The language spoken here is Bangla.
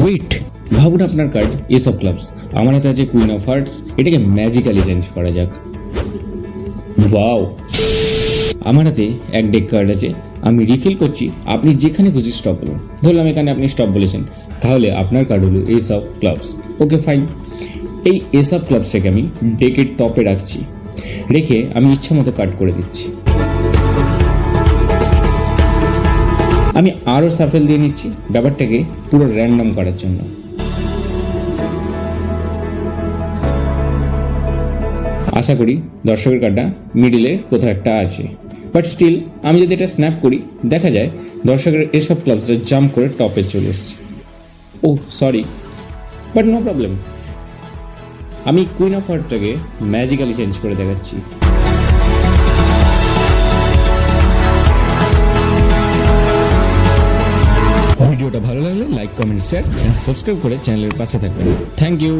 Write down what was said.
ওয়েট, ভাবুন আপনার কার্ড এস অফ ক্লাবস, আমার হাতে আছে কুইন অফ হার্টস। এটাকে ম্যাজিক্যালি চেঞ্জ করা যাক। ওয়াও, আমার হাতে এক ডেক কার্ড আছে, আমি রিফিল করছি, আপনি যেখানে খুশি স্টপ বলুন। ধরলাম এখানে আপনি স্টপ বলেছেন, তাহলে আপনার কার্ড হলো S of clubs. Okay fine, এই এস অফ ক্লাবসটাকে আমি ডেকের টপে রাখছি, রেখে আমি ইচ্ছা মতো কাট করে দিচ্ছি। আমি আরও সাফেল দিয়ে নিচ্ছি ব্যাপারটাকে পুরো র্যান্ডম করার জন্য। আশা করি দর্শকের কার্ডটা মিডিলে কোথাও একটা আছে, বাট স্টিল আমি যদি এটা স্ন্যাপ করি, দেখা যায় দর্শকের এসব ক্লাবসটা জাম্প করে টপে চলে এসছে। Oh sorry, but no problem, আমি কুইন অফ হার্টটাকে ম্যাজিক্যালি চেঞ্জ করে দেখাচ্ছি। ভিডিওটা ভালো লাগলে like, comment, share and subscribe করে চ্যানেলের পাশে থাকবেন। Thank you.